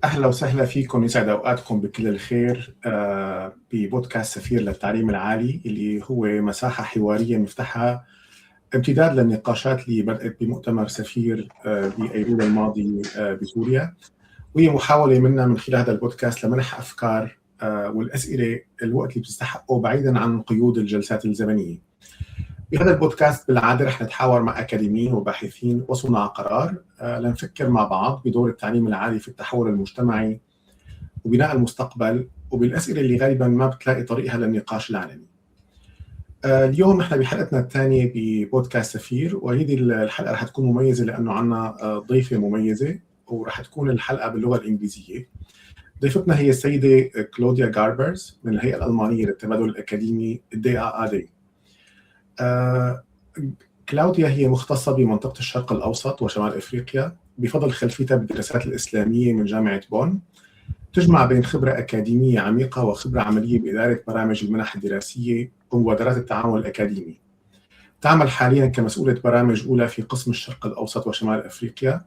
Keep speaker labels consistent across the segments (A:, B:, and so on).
A: أهلا وسهلا فيكم، يسعد أوقاتكم بكل الخير ببودكاست سفير للتعليم العالي، اللي هو مساحة حوارية مفتاحة امتداد للنقاشات اللي بدأت بمؤتمر سفير بأيلول الماضي بسوريا، وهي محاولة منا من خلال هذا البودكاست لمنح أفكار والأسئلة الوقت اللي بتستحقه بعيدا عن قيود الجلسات الزمنية. بهذا البودكاست بالعادة رح نتحاور مع أكاديميين وباحثين وصناع قرار لنفكر مع بعض بدور التعليم العالي في التحول المجتمعي وبناء المستقبل، وبالأسئلة اللي غالبا ما بتلاقي طريقها للنقاش العلني. اليوم نحن بحلقتنا الثانية ببودكاست سفير، وهذه الحلقة رح تكون مميزة لأنه عنا ضيفة مميزة، ورح تكون الحلقة باللغة الإنجليزية. ضيفتنا هي السيدة كلاوديا غاربرز من الهيئة الألمانية للتبادل الأكاديمي الذي. كلاوديا هي مختصة بمنطقة الشرق الأوسط وشمال أفريقيا بفضل خلفيتها بالدراسات الإسلامية من جامعة بون، تجمع بين خبرة أكاديمية عميقة وخبرة عملية بإدارة برامج المنح الدراسية ومبادرات التعاون الأكاديمي. تعمل حالياً كمسؤولة برامج أولى في قسم الشرق الأوسط وشمال أفريقيا،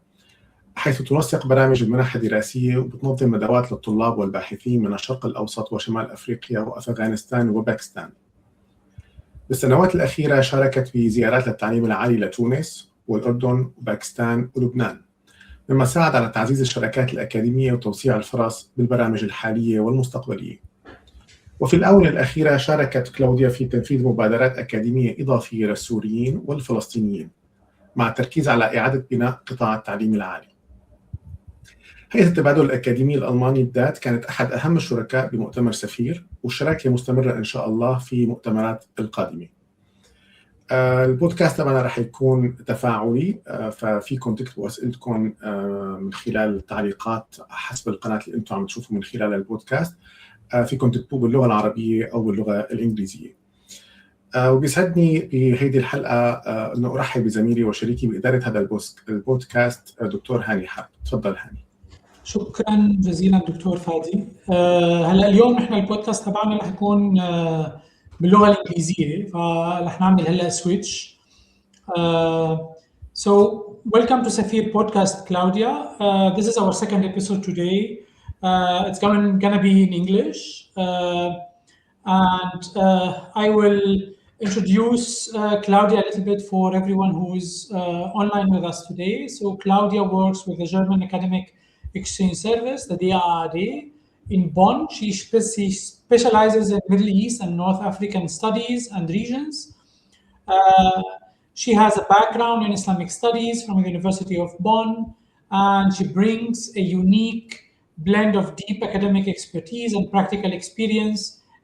A: حيث تنسق برامج المنح الدراسية وبتنظم ندوات للطلاب والباحثين من الشرق الأوسط وشمال أفريقيا وأفغانستان وباكستان. بالسنوات الأخيرة شاركت في زيارات للتعليم العالي لتونس والأردن وباكستان ولبنان، مما ساعد على تعزيز الشراكات الأكاديمية وتوسيع الفرص بالبرامج الحالية والمستقبلية. وفي الآونة الأخيرة شاركت كلاوديا في تنفيذ مبادرات أكاديمية إضافية للسوريين والفلسطينيين، مع التركيز على إعادة بناء قطاع التعليم العالي. هيئة التبادل الأكاديمي الألماني الذات كانت أحد أهم الشركاء بمؤتمر سفير، والشراكة مستمرة إن شاء الله في مؤتمرات القادمة. البودكاست طبعا رح يكون تفاعلي، ففيكم تكتبوا أسئلتكم من خلال التعليقات حسب القناة اللي أنتم عم تشوفوا من خلال البودكاست. فيكم تكتبوا باللغة العربية أو باللغة الإنجليزية. وبيسعدني بهذه الحلقة أنه أرحب بزميلي وشريكي بإدارة هذا البودكاست دكتور هاني حرب. تفضل هاني.
B: شكرا جزيلا دكتور فادي. هلا اليوم نحن البودكاست تبعنا رح يكون باللغة الإنجليزية، فرح نعمل هلا سويتش. So welcome to Safir podcast, Claudia. This is our second episode today. It's gonna be in English, and I will introduce Claudia a little bit for everyone who is online with us today. So Claudia works with the German Academic Exchange Service, the DAAD, in Bonn. She specializes in Middle East and North African studies and regions. She has a background in Islamic studies from the University of Bonn, and she brings a unique blend of deep academic expertise and practical experience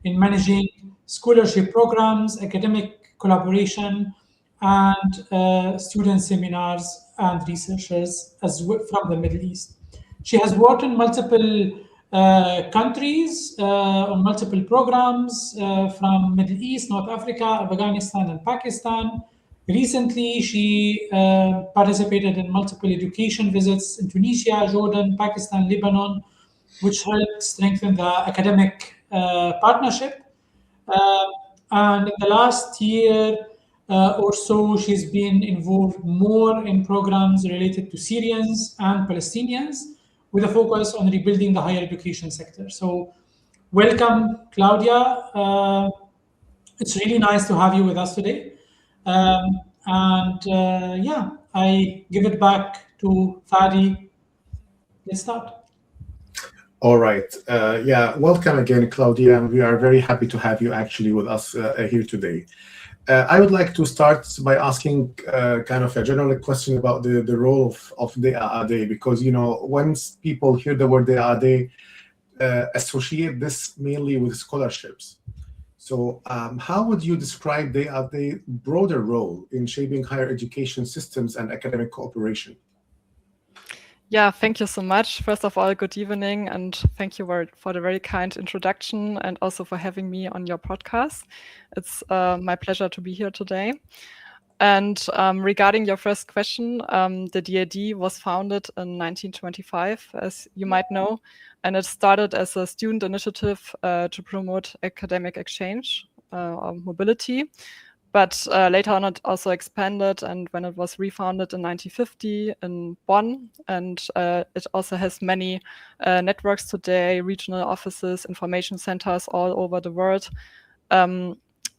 B: in managing scholarship programs, academic collaboration, and student seminars and researchers from the Middle East. She has worked in multiple countries on multiple programs from Middle East, North Africa, Afghanistan, and Pakistan. Recently, she participated in multiple education visits in Tunisia, Jordan, Pakistan, Lebanon, which helped strengthen the academic partnership. And in the last year or so, she's been involved more in programs related to Syrians and Palestinians, with a focus on rebuilding the higher education sector. So welcome, Claudia. It's really nice to have you with us today. I give it back to Fadi. Let's start.
A: All right. Welcome again, Claudia. We are very happy to have you actually with us here today. I would like to start by asking kind of a general question about the role of DAAD, because, once people hear the word DAAD, associate this mainly with scholarships. So how would you describe DAAD's broader role in shaping higher education systems and academic cooperation?
C: Yeah, thank you so much. First of all, good evening, and thank you for the very kind introduction and also for having me on your podcast. It's my pleasure to be here today. And regarding your first question, the DAD was founded in 1925, as you might know, and it started as a student initiative to promote academic exchange or mobility. But later on, it also expanded, and when it was refounded in 1950 in Bonn, and it also has many networks today, regional offices, information centers all over the world.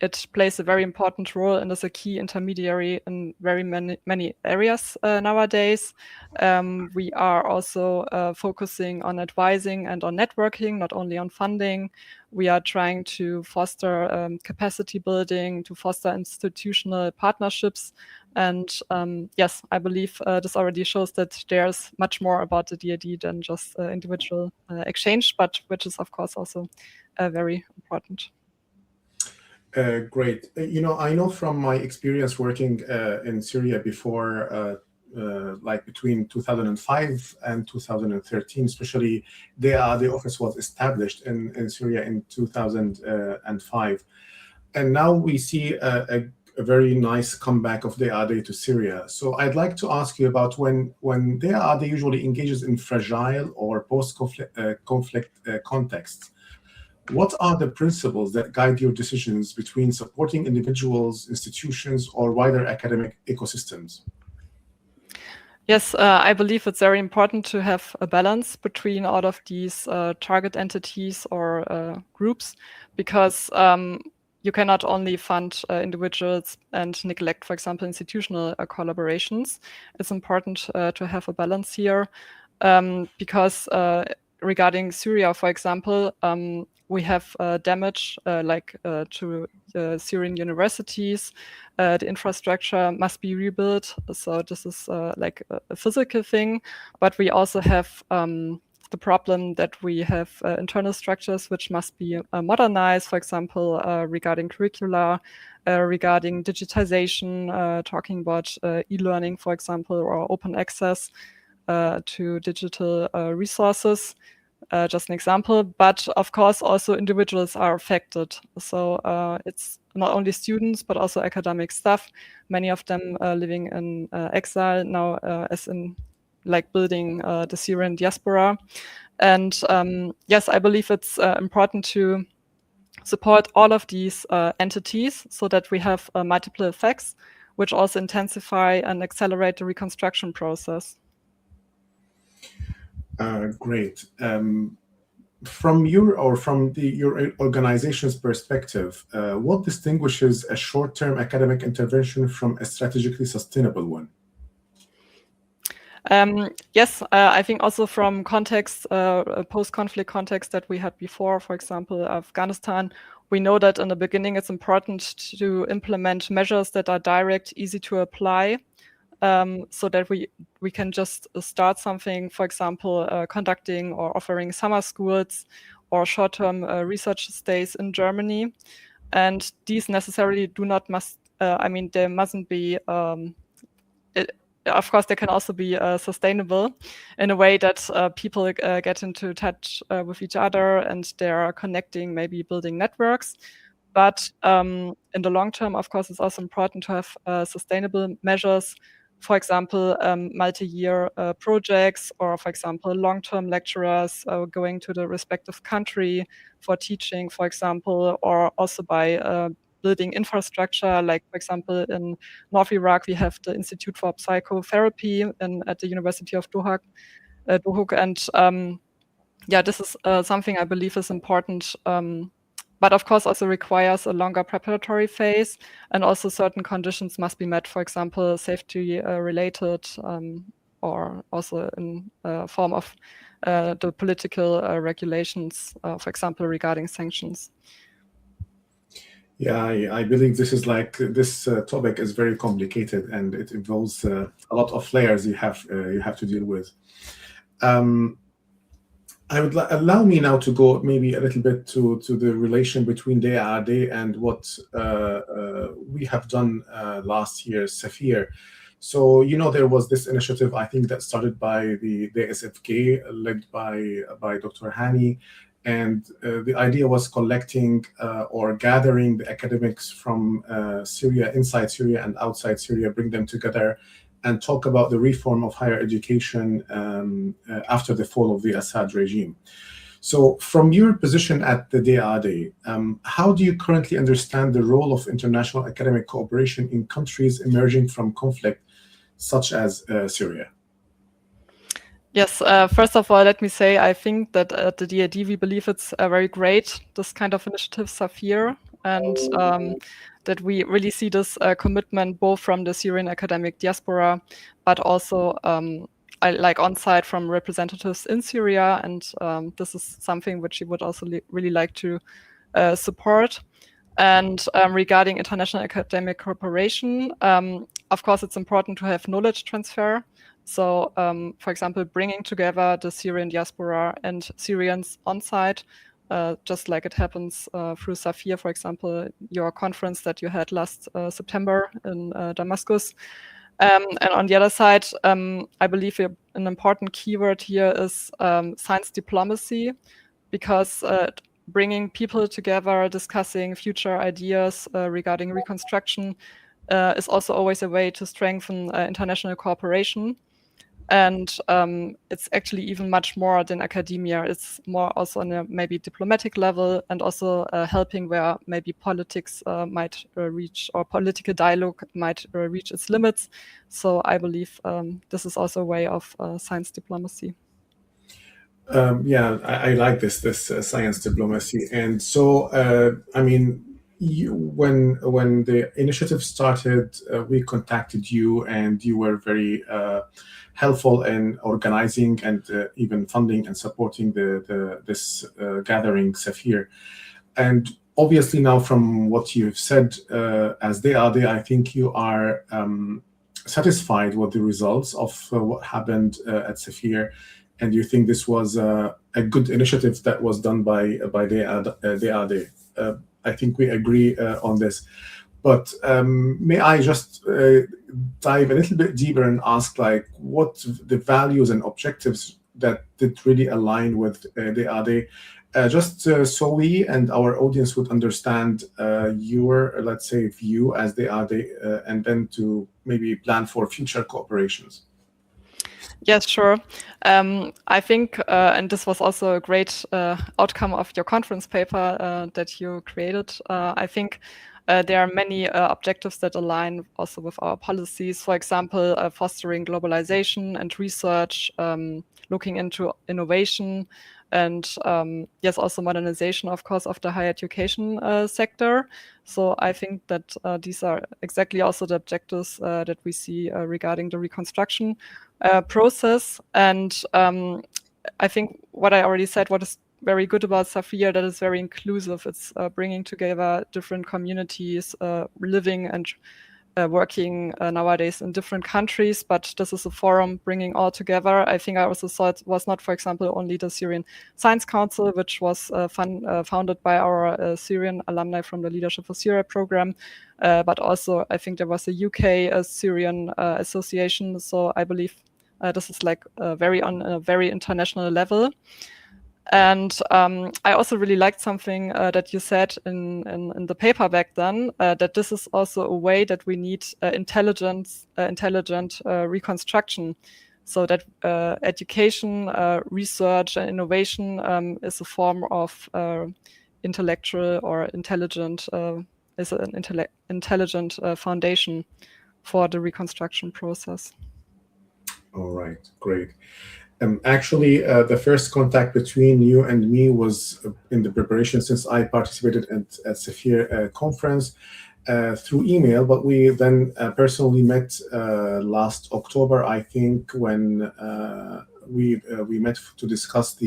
C: It plays a very important role and is a key intermediary in very many areas nowadays. We are also focusing on advising and on networking, not only on funding. We are trying to foster capacity building, to foster institutional partnerships. And yes, I believe this already shows that there's much more about the DoD than just individual exchange, but which is, of course, also very important.
A: Great. I know from my experience working in Syria before, like between 2005 and 2013, especially the office was established in Syria in 2005. And now we see a very nice comeback of the AD to Syria. So I'd like to ask you about when the AD usually engages in fragile or post-conflict contexts. What are the principles that guide your decisions between supporting individuals, institutions, or wider academic ecosystems?
C: Yes, I believe it's very important to have a balance between all of these target entities or groups, because you cannot only fund individuals and neglect, for example, institutional collaborations. It's important to have a balance here because regarding Syria, for example, we have damage to Syrian universities. The infrastructure must be rebuilt. So this is like a physical thing, but we also have the problem that we have internal structures which must be modernized, for example, regarding curricula, regarding digitization, talking about e-learning, for example, or open access to digital resources. Just an example, but of course also individuals are affected. So it's not only students, but also academic staff, many of them living in exile now as in like building the Syrian diaspora. And yes, I believe it's important to support all of these entities so that we have multiple effects, which also intensify and accelerate the reconstruction process.
A: Great. From your organization's perspective, what distinguishes a short-term academic intervention from a strategically sustainable one?
C: Yes, I think also from context, post-conflict context that we had before, for example, Afghanistan, we know that in the beginning it's important to implement measures that are direct, easy to apply, so that we can just start something, for example, conducting or offering summer schools or short-term research stays in Germany. And these necessarily they mustn't be, of course, they can also be sustainable in a way that people get into touch with each other and they're connecting, maybe building networks. But in the long term, of course, it's also important to have sustainable measures. For example, multi-year projects, or for example, long-term lecturers going to the respective country for teaching, for example, or also by building infrastructure. Like, for example, in North Iraq, we have the Institute for Psychotherapy at the University of Dohuk. And this is something I believe is important. But of course also requires a longer preparatory phase, and also certain conditions must be met, for example, safety related, or also in form of the political regulations, for example, regarding sanctions.
A: Yeah, I believe this topic is very complicated, and it involves a lot of layers you have to deal with. I would allow me now to go maybe a little bit to the relation between the AD and what we have done last year, Safir. So, there was this initiative, I think, that started by the SFK, led by Dr. Hani. And the idea was collecting or gathering the academics from Syria, inside Syria and outside Syria, bring them together and talk about the reform of higher education after the fall of the Assad regime. So from your position at the DAAD, how do you currently understand the role of international academic cooperation in countries emerging from conflict, such as Syria?
C: Yes, first of all, let me say, I think that at the DAD, we believe it's very great, this kind of initiatives are here, and that we really see this commitment both from the Syrian academic diaspora, but also like on-site from representatives in Syria, and this is something which we would also really like to support. And regarding international academic cooperation, of course, it's important to have knowledge transfer. So, for example, bringing together the Syrian diaspora and Syrians on-site, just like it happens through Safir, for example, your conference that you had last September in Damascus. And on the other side, I believe an important keyword here is science diplomacy, because bringing people together, discussing future ideas regarding reconstruction is also always a way to strengthen international cooperation. And it's actually even much more than academia. It's more also on a maybe diplomatic level, and also helping where maybe politics might reach, or political dialogue might reach its limits. So I believe this is also a way of science diplomacy.
A: Yeah, I like this science diplomacy. And so, I mean, when the initiative started, we contacted you, and you were very helpful in organizing and even funding and supporting this gathering, Safir. And obviously now, from what you've said, as DAAD, I think you are satisfied with the results of what happened at Safir, and you think this was a good initiative that was done by DAAD. I think we agree on this. But may I just dive a little bit deeper and ask, like, what the values and objectives that did really align with DAAD, just so we and our audience would understand your, let's say, view as DAAD, and then to maybe plan for future cooperations.
C: Yes, sure. I think, and this was also a great outcome of your conference paper that you created. I think there are many objectives that align also with our policies. For example, fostering globalization and research, looking into innovation, and yes, also modernization, of course, of the higher education sector. So I think that these are exactly also the objectives that we see regarding the reconstruction process. And I think what I already said, what is very good about Safir, that is very inclusive. It's bringing together different communities living and working nowadays in different countries, but this is a forum bringing all together. I think I also saw it was not, for example, only the Syrian Science Council, which was founded by our Syrian alumni from the Leadership for Syria program, but also I think there was a UK Syrian association. So I believe this is like on a very international level. And I also really liked something that you said in the paper back then, that this is also a way that we need intelligent reconstruction, so that education, research, and innovation is a form of intellectual or intelligent, is an intelligent foundation for the reconstruction process.
A: All right, great. Actually, the first contact between you and me was in the preparation, since I participated at Safir conference through email, but we then personally met last October, I think, when we met to discuss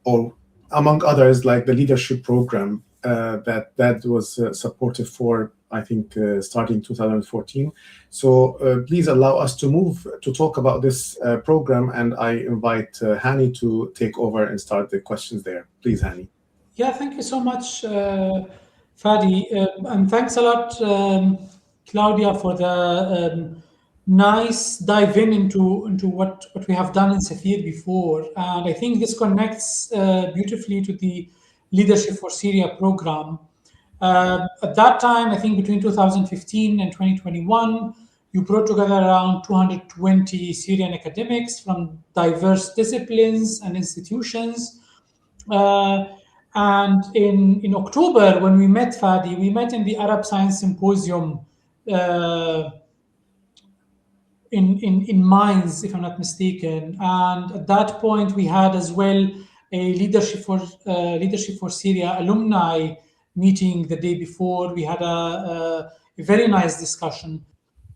A: or among others, like the leadership program that was supported for, I think, starting 2014. So please allow us to move to talk about this program, and I invite Hani to take over and start the questions there. Please, Hani.
B: Yeah, thank you so much, Fadi, and thanks a lot, Claudia, for the nice dive into what we have done in Safir before. And I think this connects beautifully to the Leadership for Syria program. At that time, I think between 2015 and 2021, you brought together around 220 Syrian academics from diverse disciplines and institutions And in October, when we met Fadi, we met in the Arab Science Symposium in Mainz, if I'm not mistaken. And at that point, we had as well a Leadership for Syria alumni meeting the day before. We had a very nice discussion.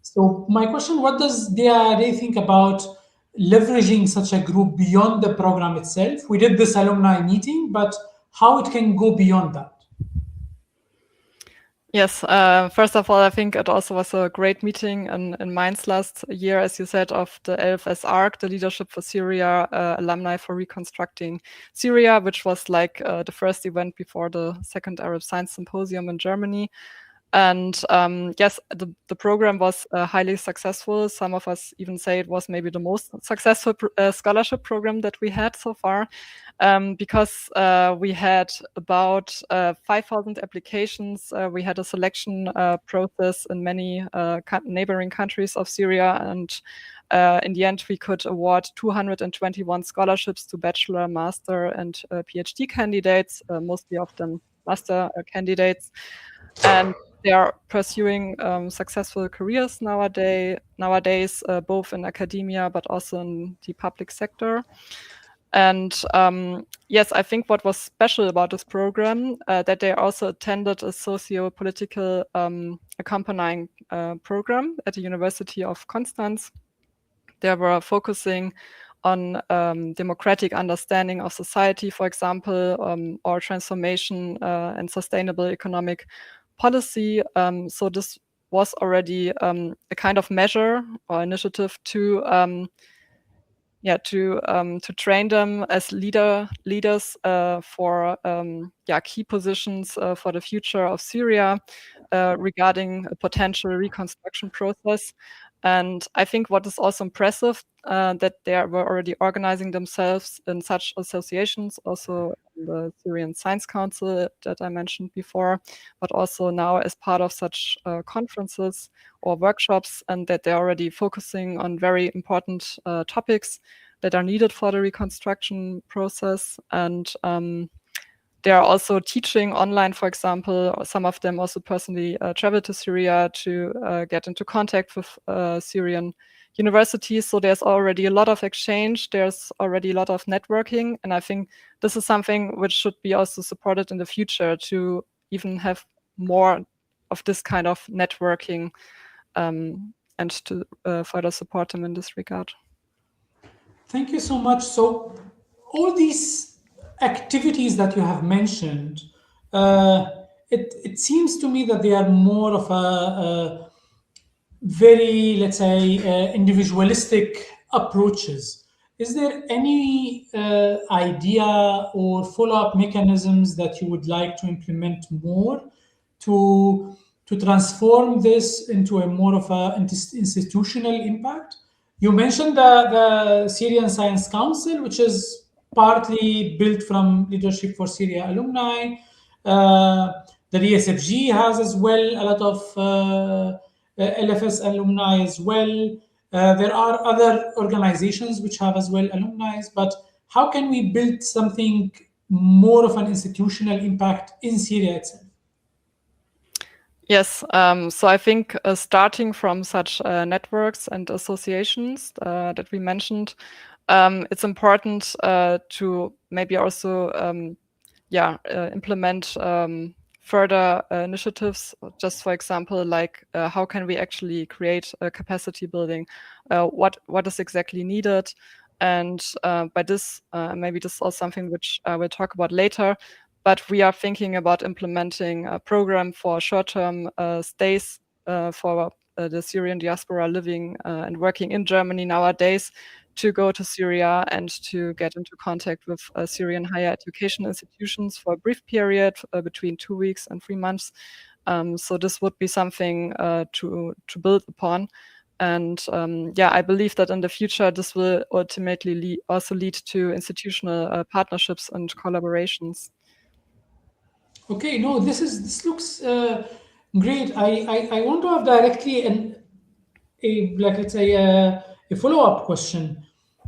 B: So my question, what does they think about leveraging such a group beyond the program itself? We did this alumni meeting, but how it can go beyond that?
C: Yes, first of all, I think it also was a great meeting in Mainz last year, as you said, of the LFS ARC, the Leadership for Syria Alumni for Reconstructing Syria, which was like the first event before the second Arab Science Symposium in Germany. And yes, the program was highly successful. Some of us even say it was maybe the most successful scholarship program that we had so far, because we had about 5,000 applications. We had a selection process in many neighboring countries of Syria, and in the end, we could award 221 scholarships to bachelor, master, and PhD candidates, mostly of them master candidates. And they are pursuing successful careers nowadays, both in academia but also in the public sector. And yes, I think what was special about this program that they also attended a socio-political accompanying program at the University of Constance. They were focusing on democratic understanding of society, for example, or transformation and sustainable economic policy. So this was already a kind of measure or initiative to train them as leaders for key positions for the future of Syria regarding a potential reconstruction process. And I think what is also impressive that they were already organizing themselves in such associations, also the Syrian Science Council that I mentioned before, but also now as part of such conferences or workshops, and that they're already focusing on very important topics that are needed for the reconstruction process. And they are also teaching online, for example. Some of them also personally travel to Syria to get into contact with Syrian universities. So there's already a lot of exchange. There's already a lot of networking. And I think this is something which should be also supported in the future to even have more of this kind of networking and to further support them in this regard.
B: Thank you so much. So all these activities that you have mentioned, it seems to me that they are more of a very, let's say, individualistic approaches. Is there any idea or follow-up mechanisms that you would like to implement more to transform this into a more of an institutional impact? You mentioned the Syrian Science Council, which is partly built from Leadership for Syria alumni. The ESFG has as well a lot of LFS alumni as well. There are other organizations which have as well alumni, but how can we build something more of an institutional impact in Syria itself?
C: Yes, so I think starting from such networks and associations that we mentioned, it's important to maybe also implement further initiatives, just for example, like how can we actually create a capacity building? What is exactly needed? And by this, maybe this is also something which I will talk about later, but we are thinking about implementing a program for short-term stays for the Syrian diaspora living and working in Germany nowadays, to go to Syria and to get into contact with Syrian higher education institutions for a brief period between 2 weeks and 3 months. So this would be something to build upon. And I believe that in the future, this will ultimately also lead to institutional partnerships and collaborations.
B: Okay, no, this looks great. I want to have directly a follow-up question.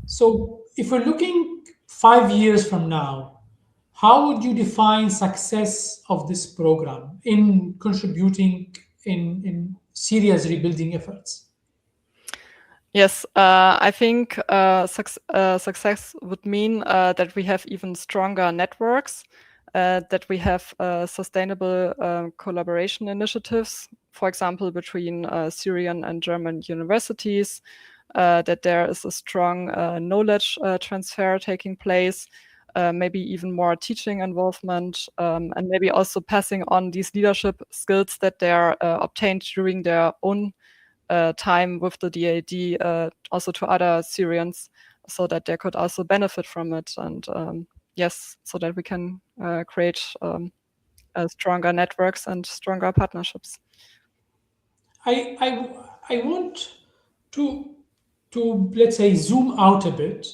B: So if we're looking 5 years from now, how would you define success of this program in contributing in Syria's rebuilding efforts?
C: Yes, I think success would mean that we have even stronger networks, that we have sustainable collaboration initiatives, for example, between Syrian and German universities, that there is a strong knowledge transfer taking place, maybe even more teaching involvement, and maybe also passing on these leadership skills that they are obtained during their own time with the DAD also to other Syrians, so that they could also benefit from it. And yes, so that we can create stronger networks and stronger partnerships.
B: I want to let's say zoom out a bit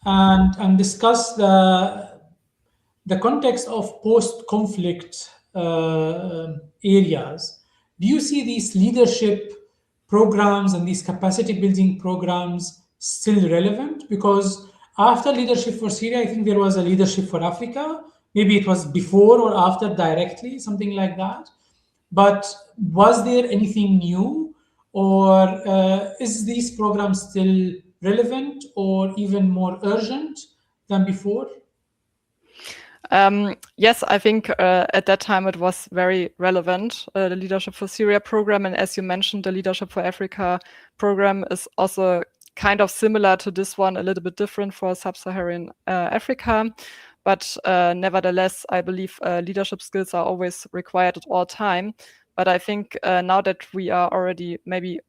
B: and discuss the context of post-conflict areas. Do you see these leadership programs and these capacity building programs still relevant? Because after Leadership for Syria, I think there was a Leadership for Africa. Maybe it was before or after directly, something like that. But was there anything new, or is these programs still relevant or even more urgent than before?
C: Yes, I think at that time it was very relevant, the Leadership for Syria program. And as you mentioned, the Leadership for Africa program is also kind of similar to this one, a little bit different for sub-Saharan Africa. But nevertheless, I believe leadership skills are always required at all time. But I think now that we are already maybe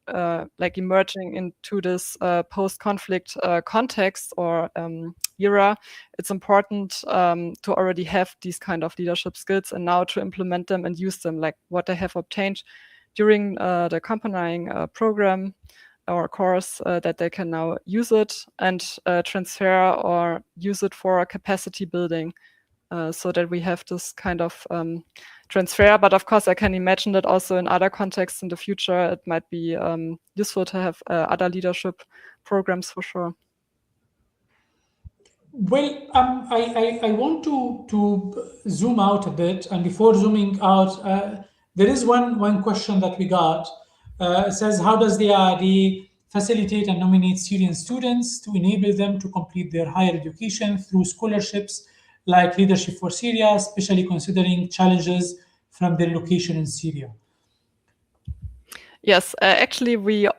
C: like emerging into this post-conflict context or era, it's important to already have these kind of leadership skills and now to implement them and use them, like what they have obtained during the accompanying program or course, that they can now use it and transfer or use it for capacity building, so that we have this kind of transfer. But of course, I can imagine that also in other contexts in the future, it might be useful to have other leadership programs for sure.
B: Well, I want to zoom out a bit, and before zooming out, there is one question that we got. It says, how does the IRD facilitate and nominate Syrian students to enable them to complete their higher education through scholarships like Leadership for Syria, especially considering challenges from their location in Syria?
C: Yes, actually, we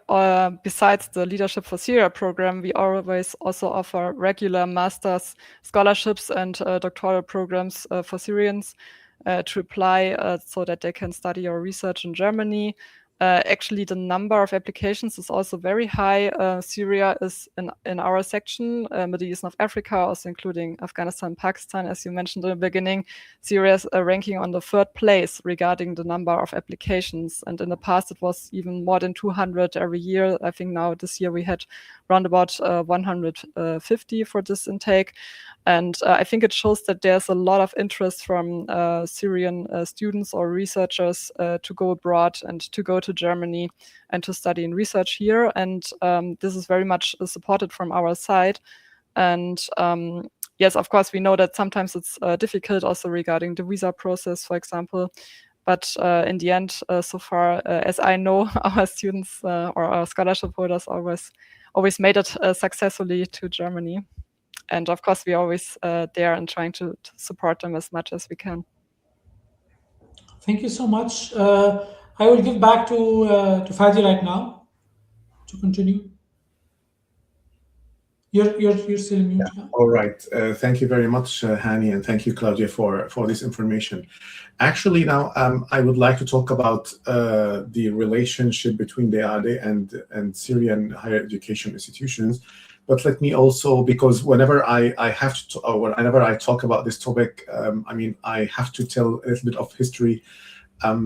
C: besides the Leadership for Syria program, we always also offer regular master's scholarships and doctoral programs for Syrians to apply so that they can study or research in Germany. Actually, the number of applications is also very high. Syria is in our section, Middle East, North Africa, also including Afghanistan and Pakistan, as you mentioned in the beginning. Syria is ranking on the 3rd place regarding the number of applications. And in the past, it was even more than 200 every year. I think now this year we had around about 150 for this intake. And I think it shows that there's a lot of interest from Syrian students or researchers to go abroad and to go to Germany and to study and research here. And this is very much supported from our side. And yes, of course, we know that sometimes it's difficult also regarding the visa process, for example. But in the end, so far, as I know, our students or our scholarship holders always made it successfully to Germany. And of course, we're always there and trying to support them as much as we can.
B: Thank you so much. I will give back to Fadi right now to continue. You're still mute.
A: Yeah. All right. Thank you very much, Hani, and thank you, Claudia, for this information. Actually, now I would like to talk about the relationship between the ADE and Syrian higher education institutions. But let me also, because whenever I have to, or whenever I talk about this topic, I mean, I have to tell a little bit of history,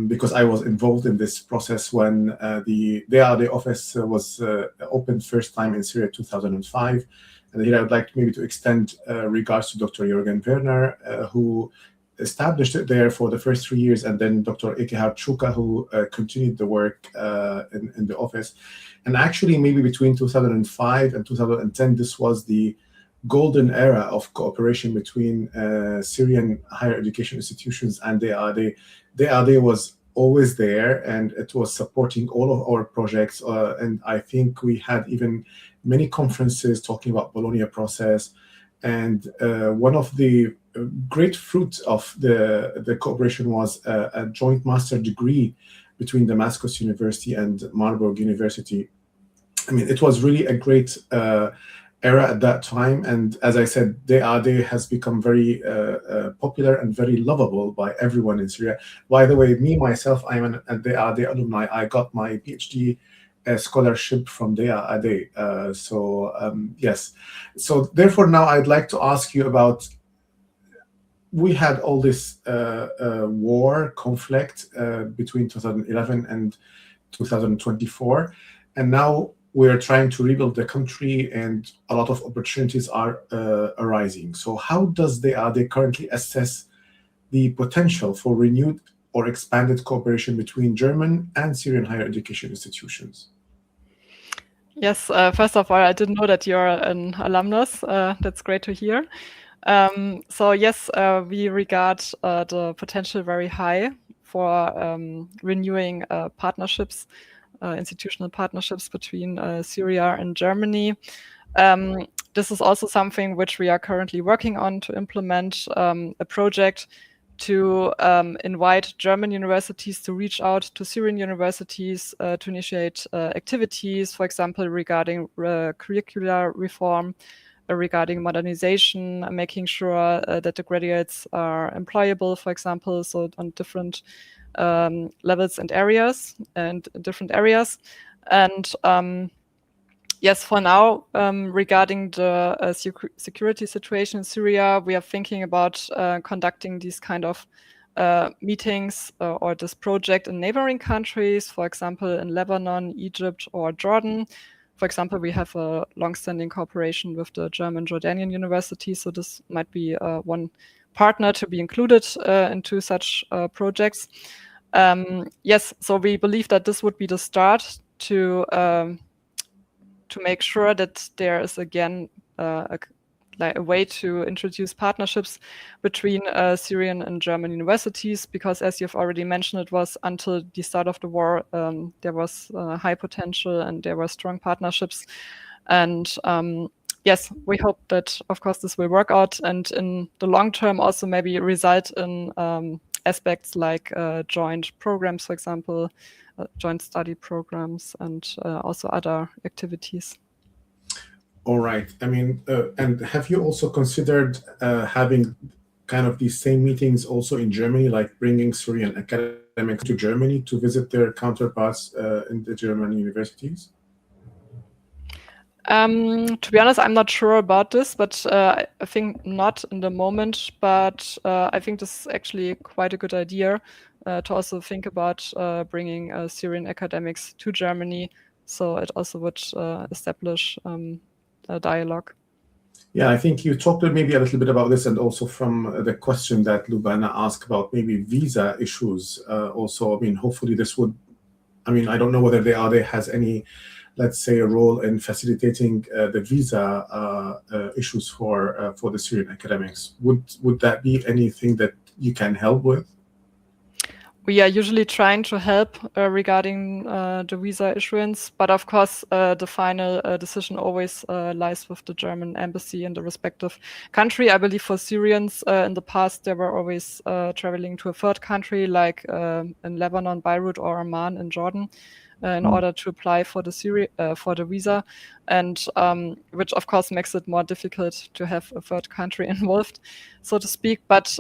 A: because I was involved in this process when the ADE office was opened first time in Syria 2005. And here I would like maybe to extend regards to Dr. Jürgen Werner, who established it there for the first 3 years, and then Dr. Ekehard Schuka, who continued the work in the office. And actually, maybe between 2005 and 2010, this was the golden era of cooperation between Syrian higher education institutions and the AD. The AD was always there, and it was supporting all of our projects. And I think we had even many conferences talking about Bologna process. And one of the great fruits of the cooperation was a joint master degree between Damascus University and Marburg University. I mean, it was really a great era at that time. And as I said, the AD has become very popular and very lovable by everyone in Syria. By the way, myself, I'm an the AD alumni. I got my PhD scholarship from the AD. Yes. So therefore, now I'd like to ask you about, we had all this war conflict between 2011 and 2024. And now we're trying to rebuild the country, and a lot of opportunities are arising. So how does the AD currently assess the potential for renewed or expanded cooperation between German and Syrian higher education institutions?
C: Yes, first of all, I didn't know that you're an alumnus. That's great to hear. So yes, we regard the potential very high for renewing partnerships, institutional partnerships between Syria and Germany. This is also something which we are currently working on to implement a project to invite German universities to reach out to Syrian universities to initiate activities, for example, regarding curricular reform, regarding modernization, making sure that the graduates are employable, for example, so on different levels and areas and different areas. And yes, for now, regarding the security situation in Syria, we are thinking about conducting these kind of meetings or this project in neighboring countries, for example, in Lebanon, Egypt, or Jordan. For example, we have a long-standing cooperation with the German Jordanian University, so this might be one partner to be included into such projects. Yes, so we believe that this would be the start to make sure that there is again a way to introduce partnerships between Syrian and German universities, because as you've already mentioned, it was until the start of the war, there was high potential and there were strong partnerships. And yes, we hope that, of course, this will work out and in the long term also maybe result in aspects like joint programs, for example, joint study programs and also other activities.
A: All right. I mean, and have you also considered having kind of these same meetings also in Germany, like bringing Syrian academics to Germany to visit their counterparts in the German universities?
C: To be honest, I'm not sure about this, but I think not in the moment. But I think this is actually quite a good idea to also think about bringing Syrian academics to Germany. So it also would establish a dialogue.
A: Yeah, I think you talked maybe a little bit about this, and also from the question that Lubana asked about maybe visa issues. Also, I mean, hopefully this would, I mean, I don't know whether the AD has any, let's say, a role in facilitating the visa issues for the Syrian academics. Would that be anything that you can help with?
C: We are usually trying to help regarding the visa issuance, but of course, the final decision always lies with the German embassy in the respective country. I believe for Syrians in the past, they were always traveling to a third country, like in Lebanon, Beirut, or Amman in Jordan, in order to apply for the visa, and which of course makes it more difficult to have a third country involved, so to speak. But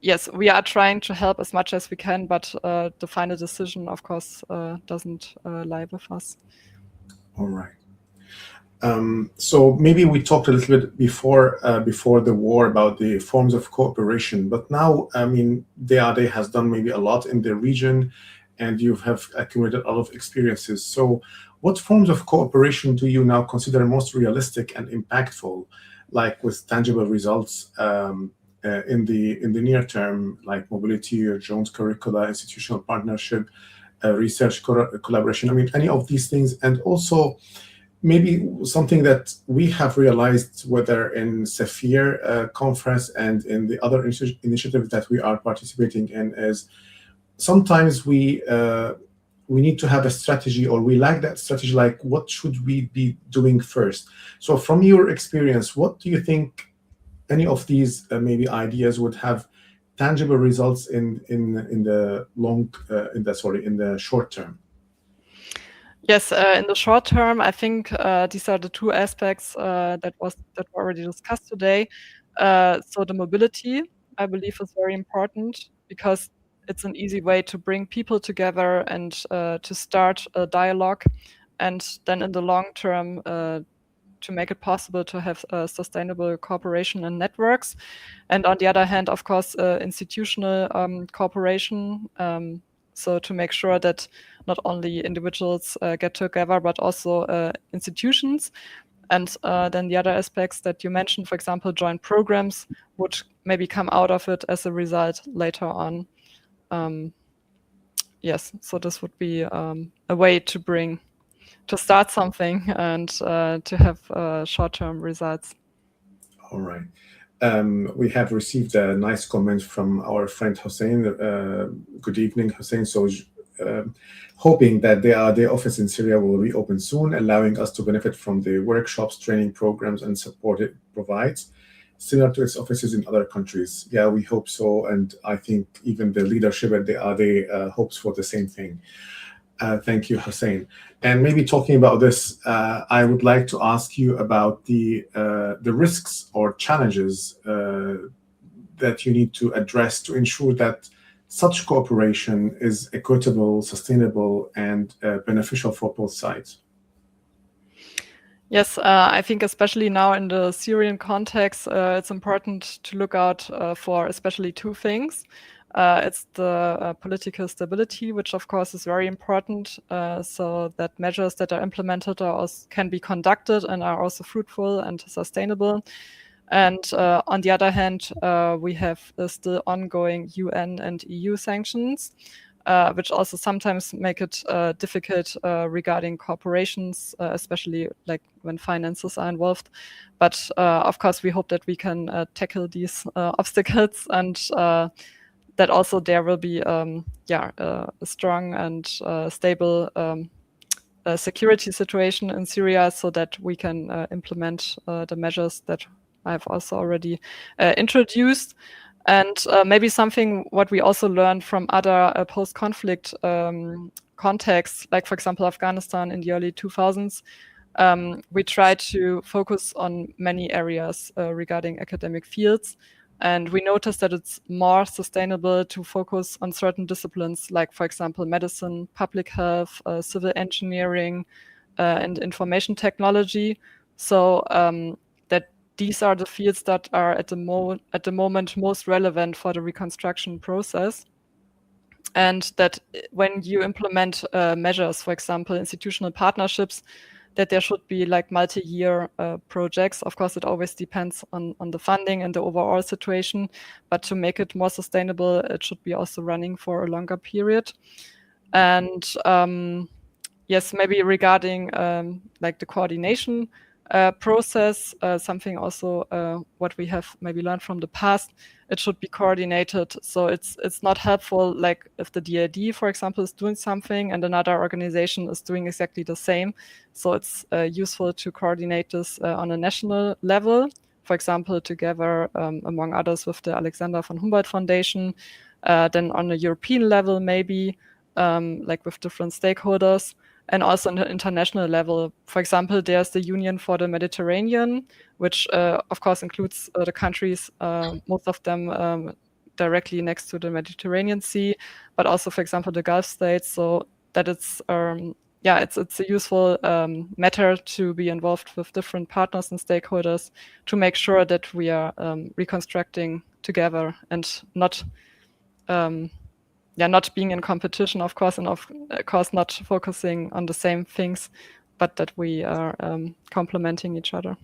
C: yes, we are trying to help as much as we can, but the final decision, of course, doesn't lie with us.
A: All right. So maybe we talked a little bit before the war about the forms of cooperation, but now, I mean, the AD has done maybe a lot in the region, and you have accumulated a lot of experiences. So what forms of cooperation do you now consider most realistic and impactful, like with tangible results in the near term, like mobility or joint curricula, institutional partnership, research collaboration? I mean, any of these things, and also maybe something that we have realized, whether in Saphir conference and in the other initiatives that we are participating in, is sometimes we need to have a strategy, or we lack that strategy, like what should we be doing first? So from your experience, what do you think any of these maybe ideas would have tangible results in the short term?
C: Yes, in the short term, I think these are the two aspects that were already discussed today. So the mobility, I believe, is very important, because it's an easy way to bring people together and to start a dialogue, and then in the long term to make it possible to have sustainable cooperation and networks. And on the other hand, of course, institutional cooperation. So to make sure that not only individuals get together, but also institutions. And then the other aspects that you mentioned, for example, joint programs, would maybe come out of it as a result later on. Yes, so this would be a way to start something and to have short-term results.
A: All right. We have received a nice comment from our friend Hussein. Good evening, Hussein. So hoping that their office in Syria will reopen soon, allowing us to benefit from the workshops, training programs, and support it provides, similar to its offices in other countries. Yeah, we hope so. And I think even the leadership at the AD hopes for the same thing. Thank you, Hussein. And maybe talking about this, I would like to ask you about the risks or challenges that you need to address to ensure that such cooperation is equitable, sustainable, and beneficial for both sides.
C: Yes, I think especially now in the Syrian context, it's important to look out for especially two things. It's the political stability, which of course is very important, so that measures that are implemented can be conducted and are also fruitful and sustainable. And on the other hand, we have still ongoing UN and EU sanctions, which also sometimes make it difficult regarding corporations, especially like when finances are involved. But of course, we hope that we can tackle these obstacles, and that also there will be a strong and stable security situation in Syria, so that we can implement the measures that I've also already introduced. And maybe something what we also learned from other post-conflict contexts, like for example Afghanistan in the early 2000s, we tried to focus on many areas regarding academic fields. And we noticed that it's more sustainable to focus on certain disciplines, like, for example, medicine, public health, civil engineering, and information technology. So that these are the fields that are at the moment most relevant for the reconstruction process. And that when you implement measures, for example, institutional partnerships, that there should be like multi-year projects. Of course, it always depends on the funding and the overall situation, but to make it more sustainable, it should be also running for a longer period. And yes, maybe regarding like the coordination process, something also what we have maybe learned from the past, it should be coordinated. So it's not helpful, like if the DID, for example, is doing something and another organization is doing exactly the same. So it's useful to coordinate this on a national level, for example, together among others with the Alexander von Humboldt Foundation, then on a European level, maybe like with different stakeholders. And also on the international level. For example, there's the Union for the Mediterranean, which of course includes the countries, most of them directly next to the Mediterranean Sea, but also, for example, the Gulf states. So that it's a useful matter to be involved with different partners and stakeholders to make sure that we are reconstructing together and not being in competition, of course, and of course not focusing on the same things, but that we are complementing each other.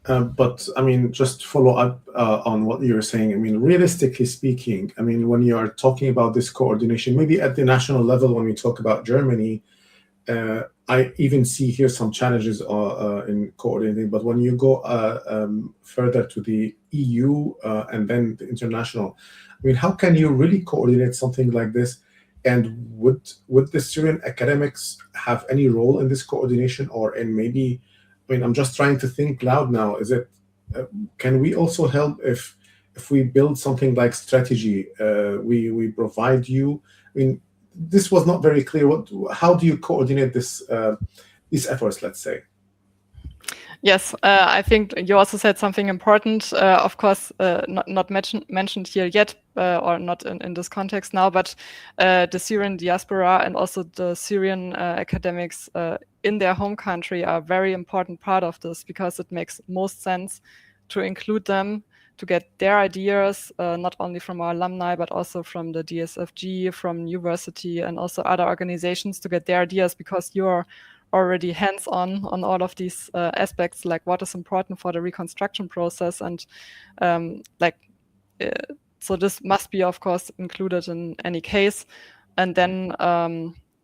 A: But I mean, just to follow up on what you're saying, I mean, realistically speaking, I mean, when you are talking about this coordination, maybe at the national level, when we talk about Germany, I even see here some challenges in coordinating, but when you go further to the EU and then the international, I mean, how can you really coordinate something like this? And would the Syrian academics have any role in this coordination, or in maybe, I mean, I'm just trying to think loud now. Is it, can we also help if we build something like strategy, we provide you, I mean, this was not very clear. How do you coordinate this, these efforts, let's say?
C: Yes, I think you also said something important, of course, not mentioned here yet, or not in this context now, but the Syrian diaspora and also the Syrian academics in their home country are a very important part of this, because it makes most sense to include them, to get their ideas, not only from our alumni, but also from the DSFG, from university, and also other organizations, to get their ideas, because you're already hands-on on all of these aspects, like what is important for the reconstruction process. And so this must be, of course, included in any case. And then,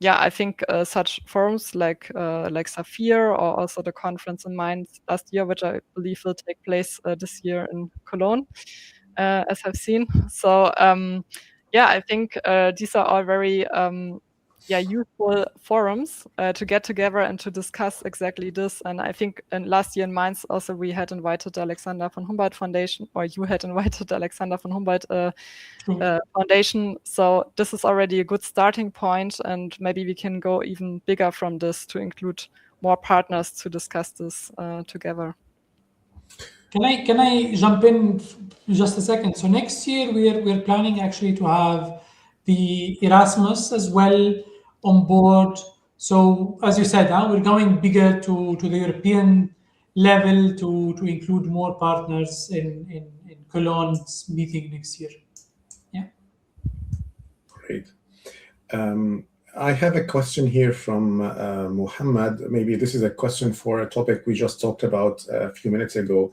C: I think such forums like Saphir, or also the conference in Mainz last year, which I believe will take place this year in Cologne, as I've seen. So I think these are all very useful forums to get together and to discuss exactly this. And I think last year in Mainz also we had invited the Alexander von Humboldt Foundation, or you had invited the Alexander von Humboldt Foundation. So this is already a good starting point, and maybe we can go even bigger from this to include more partners to discuss this together.
B: Can I jump in just a second? So next year we're planning actually to have the Erasmus as well on board. So as you said, we're going bigger to the European level to include more partners in Cologne's meeting next year. Yeah.
A: Great. I have a question here from Muhammad. Maybe this is a question for a topic we just talked about a few minutes ago,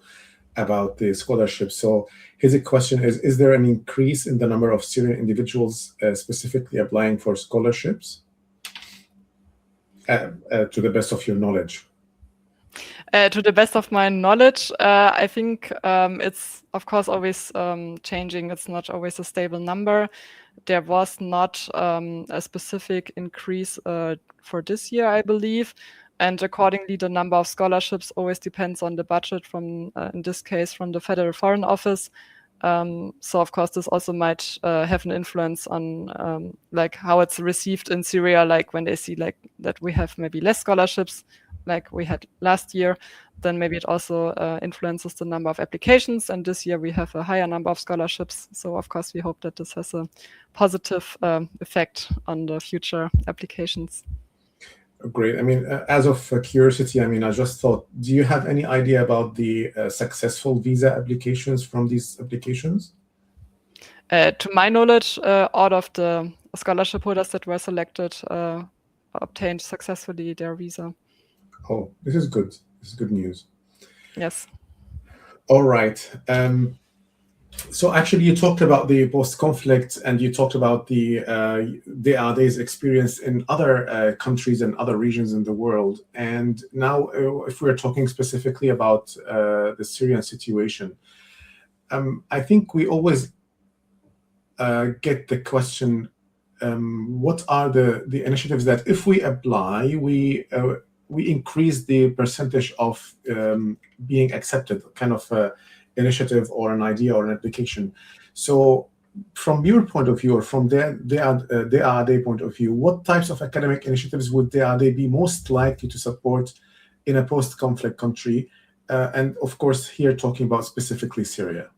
A: about the scholarship. So his question is there an increase in the number of Syrian individuals specifically applying for scholarships, to the best of your knowledge?
C: To the best of my knowledge, I think it's, of course, always changing. It's not always a stable number. There was not a specific increase for this year, I believe. And accordingly, the number of scholarships always depends on the budget from, in this case, from the Federal Foreign Office. So, of course, this also might have an influence on like how it's received in Syria, like when they see like that we have maybe less scholarships like we had last year, then maybe it also influences the number of applications. And this year we have a higher number of scholarships. So, of course, we hope that this has a positive effect on the future applications.
A: Great. I mean, as of curiosity, I mean, I just thought, do you have any idea about the successful visa applications from these applications?
C: To my knowledge, all of the scholarship holders that were selected obtained successfully their visa.
A: Oh, this is good. This is good news.
C: Yes.
A: All right. So actually, you talked about the post-conflict, and you talked about the DAAD's experience in other countries and other regions in the world. And now, if we're talking specifically about the Syrian situation, I think we always get the question, what are the initiatives that if we apply, we increase the percentage of being accepted, kind of initiative or an idea or an application. So from your point of view, or from their DAAD point of view, what types of academic initiatives would DAAD be most likely to support in a post-conflict country? And of course, here talking about specifically Syria.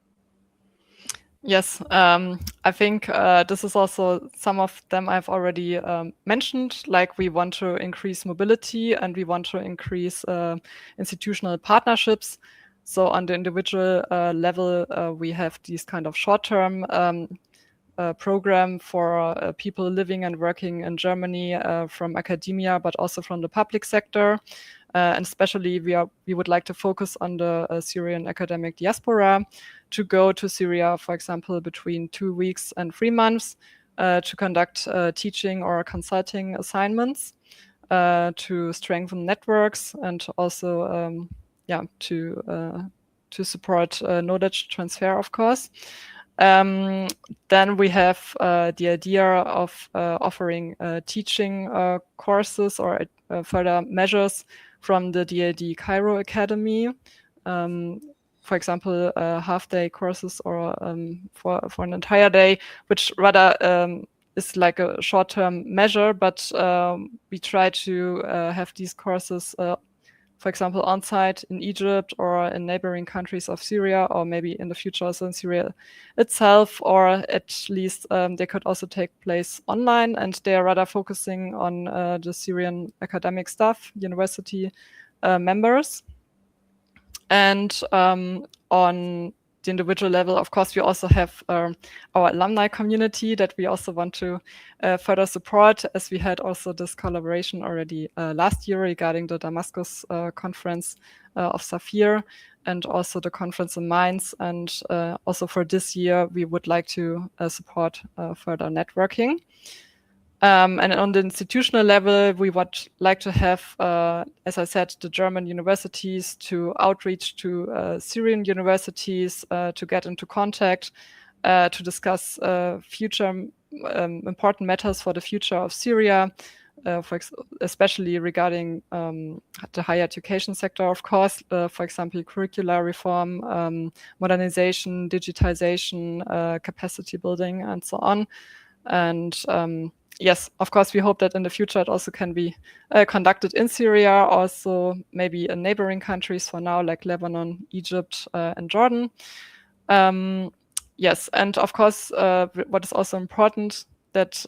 C: Yes, I think this is also some of them I've already mentioned, like we want to increase mobility and we want to increase institutional partnerships. So on the individual level, we have these kind of short-term program for people living and working in Germany from academia, but also from the public sector. And especially we would like to focus on the Syrian academic diaspora to go to Syria, for example, between 2 weeks and 3 months to conduct teaching or consulting assignments. to strengthen networks and also to support knowledge transfer, of course. Then we have the idea of offering teaching courses or further measures from the DAD Cairo Academy. For example, half-day courses or for an entire day, which rather is like a short-term measure, but we try to have these courses, for example, on-site in Egypt or in neighboring countries of Syria, or maybe in the future also in Syria itself, or at least they could also take place online, and they are rather focusing on the Syrian academic staff, university members. And on the individual level, of course, we also have our alumni community that we also want to further support, as we had also this collaboration already last year regarding the Damascus conference of Safir, and also the conference in Mainz. And also for this year, we would like to support further networking. And on the institutional level, we would like to have, as I said, the German universities to outreach to Syrian universities, to get into contact, to discuss future important matters for the future of Syria, especially regarding the higher education sector, of course, for example, curricular reform, modernization, digitization, capacity building, and so on. And yes, of course, we hope that in the future it also can be conducted in Syria, also maybe in neighboring countries for now, like Lebanon, Egypt, and Jordan. Yes, and of course, what is also important that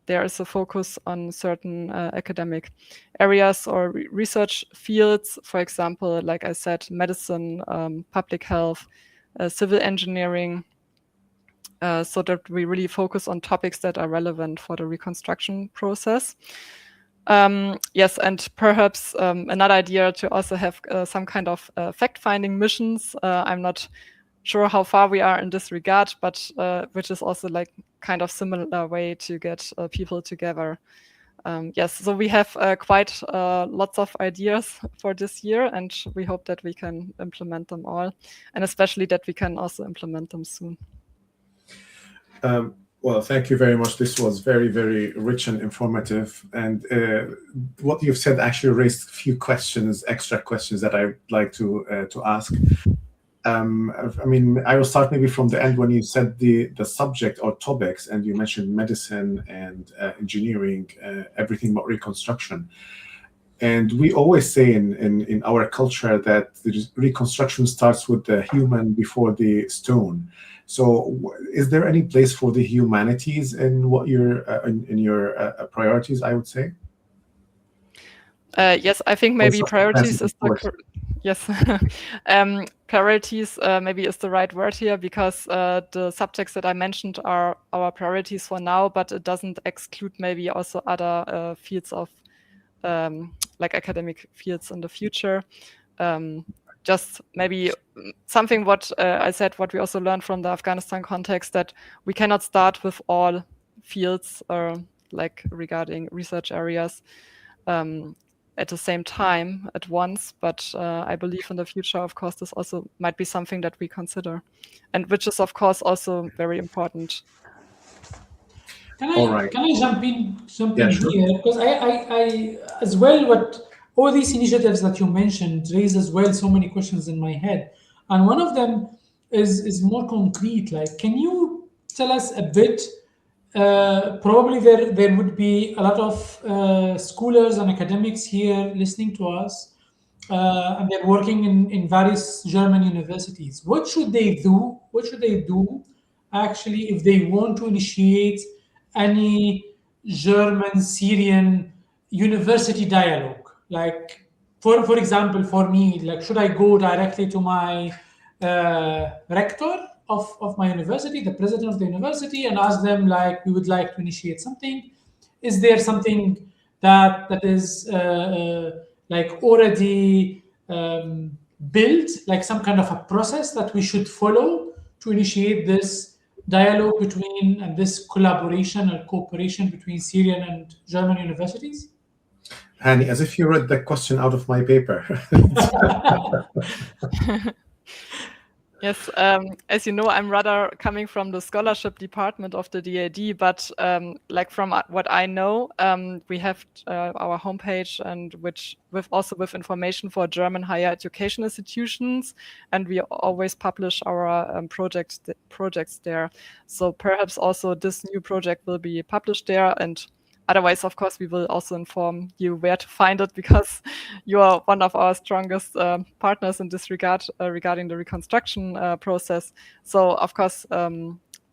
C: there is a focus on certain academic areas or research fields, for example, like I said, medicine, public health, civil engineering, so that we really focus on topics that are relevant for the reconstruction process. Yes, and perhaps another idea to also have some kind of fact-finding missions. I'm not sure how far we are in this regard, but which is also like kind of similar way to get people together. Yes, so we have quite lots of ideas for this year, and we hope that we can implement them all, and especially that we can also implement them soon.
A: Well, thank you very much. This was very, very rich and informative. And what you've said actually raised a few questions, extra questions that I'd like to ask. I mean, I will start maybe from the end when you said the subject or topics, and you mentioned medicine and engineering, everything about reconstruction. And we always say in our culture that the reconstruction starts with the human before the stone. So is there any place for the humanities in what in your priorities, I would say?
C: Yes, I think maybe priorities is the yes. Priorities maybe is the right word here, because the subjects that I mentioned are our priorities for now, but it doesn't exclude maybe also other fields of like academic fields in the future. Just maybe something what I said, what we also learned from the Afghanistan context, that we cannot start with all fields or like regarding research areas at the same time at once. But I believe in the future, of course, this also might be something that we consider, and which is, of course, also very important.
B: Can I jump in here? Because I as well, what all these initiatives that you mentioned raise as well so many questions in my head. And one of them is more concrete. Like, can you tell us a bit? Probably there would be a lot of scholars and academics here listening to us, and they're working in various German universities. What should they do? What should they do actually if they want to initiate any German-Syrian university dialogue? Like, for example, for me, like, should I go directly to my rector of my university, the president of the university, and ask them, like, we would like to initiate something? Is there something that is like already built, like some kind of a process that we should follow to initiate this dialogue between and this collaboration or cooperation between Syrian and German universities?
A: Hani, as if you read the question out of my paper.
C: Yes, as you know, I'm rather coming from the scholarship department of the DAD, but like from what I know, we have our homepage and which with information for German higher education institutions, and we always publish our projects there. So perhaps also this new project will be published there, and otherwise, of course, we will also inform you where to find it, because you are one of our strongest partners in this regard regarding the reconstruction process. So, of course,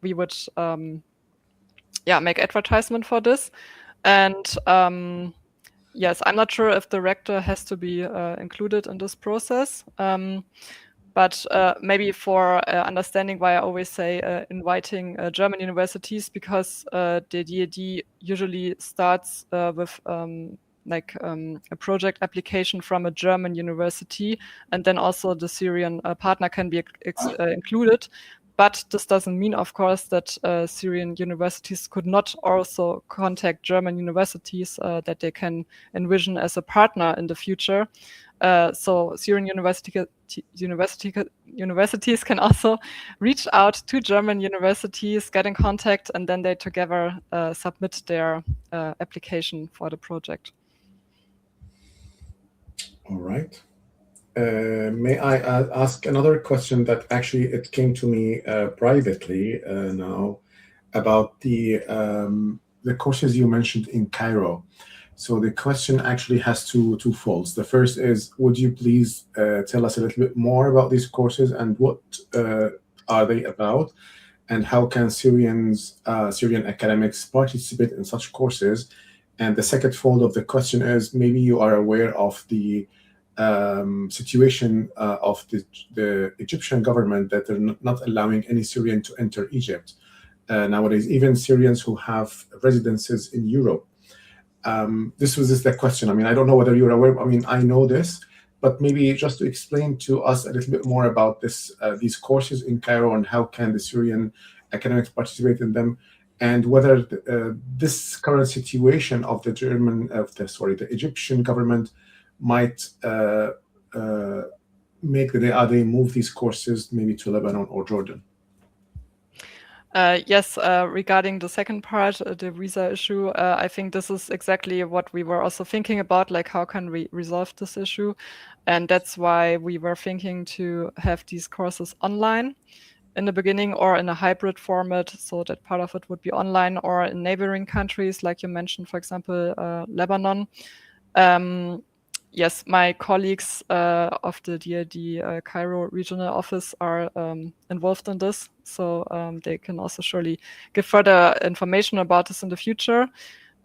C: we would make advertisement for this. And yes, I'm not sure if the rector has to be included in this process. But maybe for understanding why I always say inviting German universities, because the DAD usually starts with a project application from a German university, and then also the Syrian partner can be included. But this doesn't mean, of course, that Syrian universities could not also contact German universities that they can envision as a partner in the future. So Syrian universities can also reach out to German universities, get in contact, and then they together submit their application for the project.
A: All right. May I ask another question that actually it came to me privately now about the courses you mentioned in Cairo. So the question actually has two folds. The first is, would you please tell us a little bit more about these courses and what are they about, and how can Syrian academics participate in such courses? And the second fold of the question is, maybe you are aware of the situation of the Egyptian government, that they're not allowing any Syrian to enter Egypt nowadays, even Syrians who have residences in Europe. This was the question. I mean, I don't know whether you're aware. I mean, I know this, but maybe just to explain to us a little bit more about these courses in Cairo, and how can the Syrian academics participate in them, and whether this current situation of the Egyptian government might make the DAD move these courses maybe to Lebanon or Jordan.
C: Yes, regarding the second part, the visa issue, I think this is exactly what we were also thinking about, like how can we resolve this issue? And that's why we were thinking to have these courses online in the beginning, or in a hybrid format, so that part of it would be online, or in neighboring countries, like you mentioned, for example, Lebanon. Yes, my colleagues of the DAD Cairo regional office are involved in this, so they can also surely give further information about this in the future.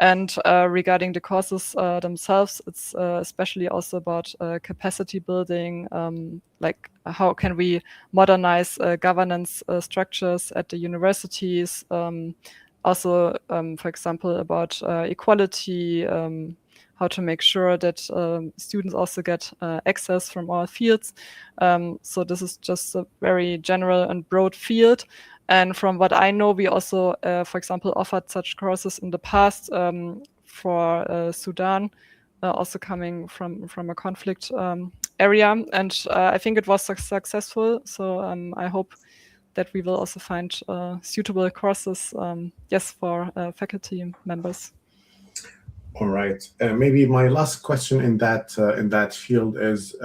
C: And regarding the courses themselves, it's especially also about capacity building, like how can we modernize governance structures at the universities, also, for example, about equality, how to make sure that students also get access from all fields. So this is just a very general and broad field. And from what I know, we also, for example, offered such courses in the past for Sudan, also coming from a conflict area. And I think it was successful. So I hope that we will also find suitable courses, yes, for faculty members.
A: All right. Maybe my last question in that field is,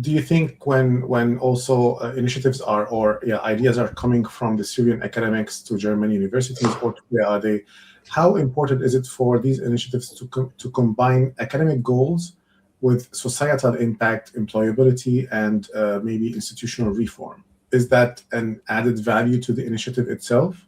A: do you think when also initiatives ideas are coming from the Syrian academics to German universities or to the DAD, how important is it for these initiatives to combine academic goals with societal impact, employability, and maybe institutional reform? Is that an added value to the initiative itself?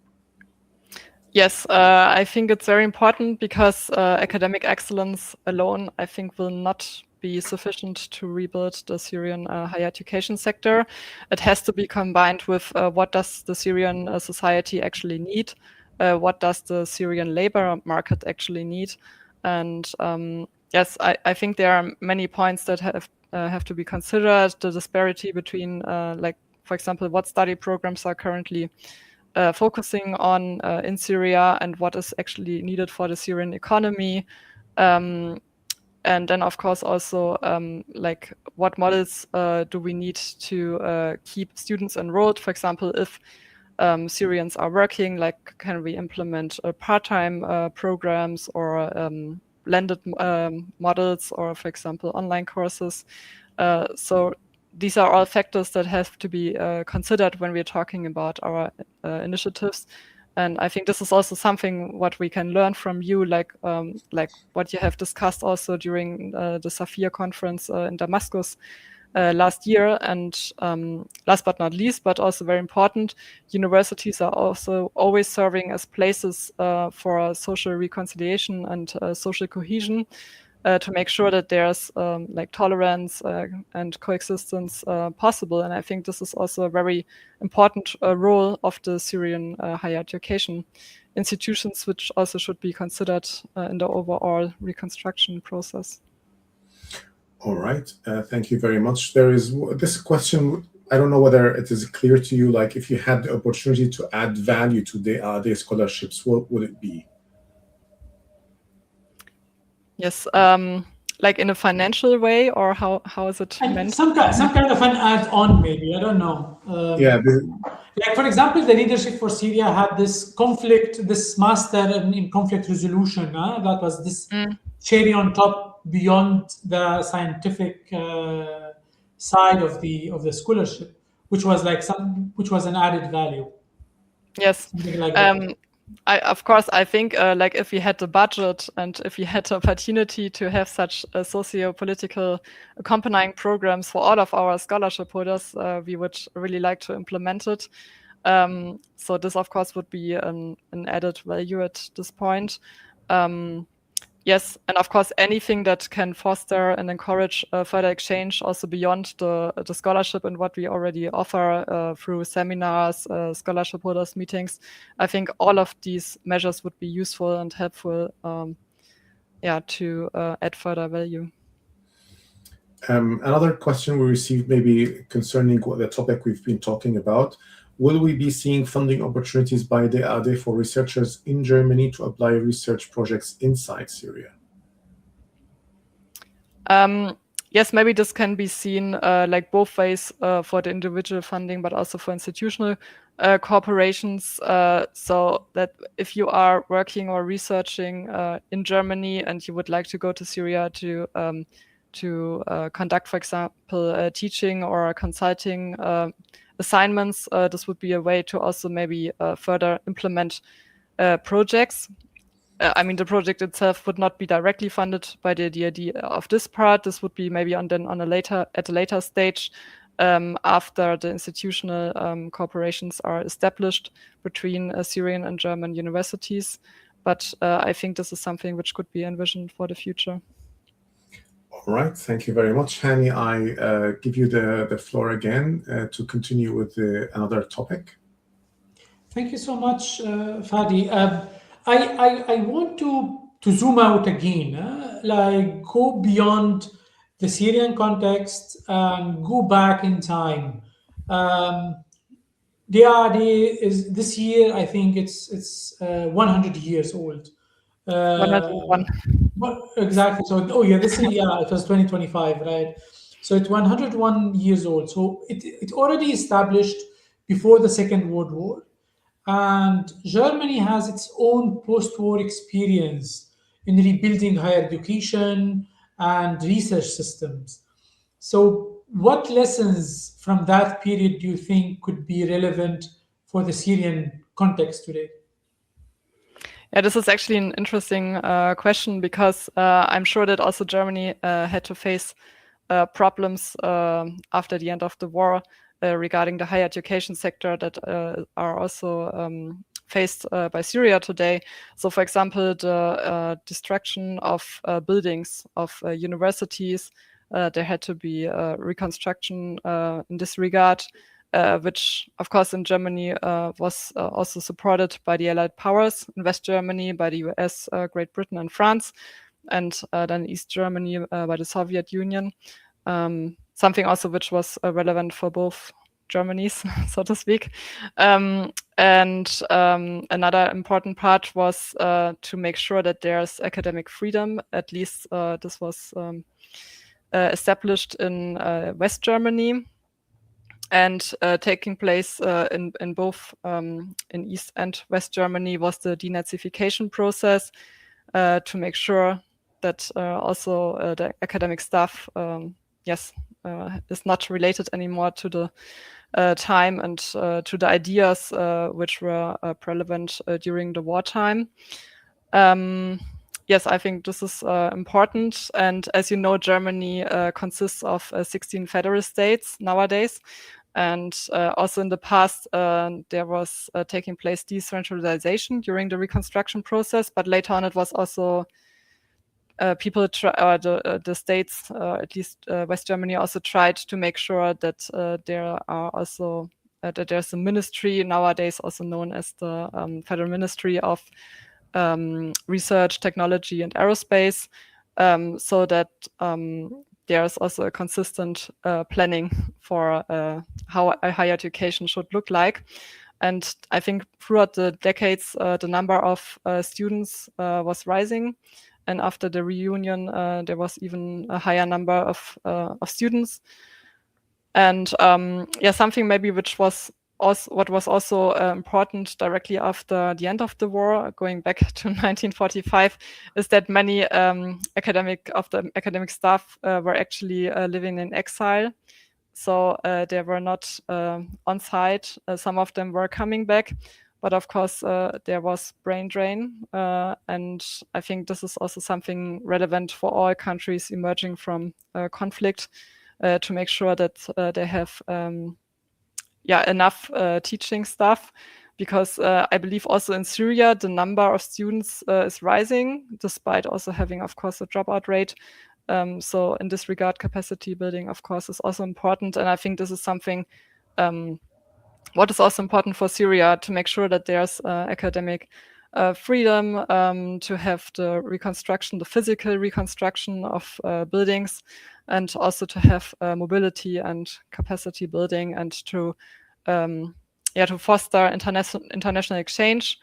C: Yes, I think it's very important, because academic excellence alone, I think, will not be sufficient to rebuild the Syrian higher education sector. It has to be combined with what does the Syrian society actually need, what does the Syrian labor market actually need. And yes, I think there are many points that have to be considered. The disparity between, like, for example, what study programs are currently focusing on in Syria, and what is actually needed for the Syrian economy. And then, of course, also like what models do we need to keep students enrolled? For example, if Syrians are working, like can we implement part-time programs or blended models, or for example, online courses? So these are all factors that have to be considered when we're talking about our initiatives. And I think this is also something what we can learn from you, like what you have discussed also during the Safia conference in Damascus last year. And last but not least, but also very important, universities are also always serving as places for social reconciliation and social cohesion, to make sure that there's like tolerance and coexistence possible. And I think this is also a very important role of the Syrian higher education institutions, which also should be considered in the overall reconstruction process.
A: All right, thank you very much. There is this question, I don't know whether it is clear to you, like if you had the opportunity to add value to the scholarships, what would it be?
B: Yes,
C: like in a financial way, or how is it meant?
B: Some kind of an add-on, maybe. I don't know. Like for example, the Leadership for Syria had this master in conflict resolution. That was this cherry on top beyond the scientific side of the scholarship, which was an added value.
C: Yes.
B: Like that.
C: I think like if we had the budget and if we had the opportunity to have such socio-political accompanying programs for all of our scholarship holders, we would really like to implement it. So this, of course, would be an added value at this point. Yes, and of course, anything that can foster and encourage further exchange also beyond the scholarship and what we already offer through seminars, scholarship holders meetings. I think all of these measures would be useful and helpful to add further value.
A: Another question we received maybe concerning the topic we've been talking about. Will we be seeing funding opportunities by the AD for researchers in Germany to apply research projects inside Syria?
C: Yes, maybe this can be seen like both ways for the individual funding, but also for institutional corporations. So that if you are working or researching in Germany and you would like to go to Syria to conduct, for example, teaching or consulting assignments, this would be a way to also maybe further implement projects. I mean, the project itself would not be directly funded by the DoD of this part. This would be maybe at a later stage after the institutional cooperations are established between Syrian and German universities. But I think this is something which could be envisioned for the future.
A: All right, thank you very much, Hani. I give you the floor again to continue with another topic.
B: Thank you so much, Fadi. I want to zoom out again, like go beyond the Syrian context and go back in time. DRD is this year, I think it's 100 years old.
C: 101.
B: Exactly. So, this year, it was 2025, right? So it's 101 years old. So it already established before the Second World War. And Germany has its own post-war experience in rebuilding higher education and research systems. So what lessons from that period do you think could be relevant for the Syrian context today?
C: Yeah, this is actually an interesting question because I'm sure that also Germany had to face problems after the end of the war regarding the higher education sector that are also faced by Syria today. So, for example, the destruction of buildings of universities, there had to be reconstruction in this regard. Which, of course, in Germany was also supported by the Allied powers, in West Germany by the US, Great Britain, and France, and then East Germany by the Soviet Union. Something also which was relevant for both Germanys, so to speak. And another important part was to make sure that there's academic freedom. At least this was established in West Germany, and taking place in both in East and West Germany was the denazification process to make sure that also the academic staff is not related anymore to the time and to the ideas which were relevant during the wartime. Yes, I think this is important. And as you know, Germany consists of 16 federal states nowadays. And also in the past, there was taking place decentralization during the reconstruction process. But later on, it was also the states, at least West Germany, also tried to make sure that there are also that there's a ministry nowadays, also known as the Federal Ministry of Research, Technology, and Aerospace, so that there's also a consistent planning for how a higher education should look like. And I think throughout the decades, the number of students was rising. And after the reunion, there was even a higher number of students. And something maybe which was what was also important directly after the end of the war, going back to 1945, is that many academic staff were actually living in exile. So they were not on site. Some of them were coming back. But of course, there was brain drain. And I think this is also something relevant for all countries emerging from conflict, to make sure that they have enough teaching staff. Because I believe also in Syria, the number of students is rising, despite also having, of course, a dropout rate. So in this regard, capacity building, of course, is also important. And I think this is something what is also important for Syria, to make sure that there's academic freedom, to have the reconstruction, the physical reconstruction of buildings, and also to have mobility and capacity building, and to foster international exchange.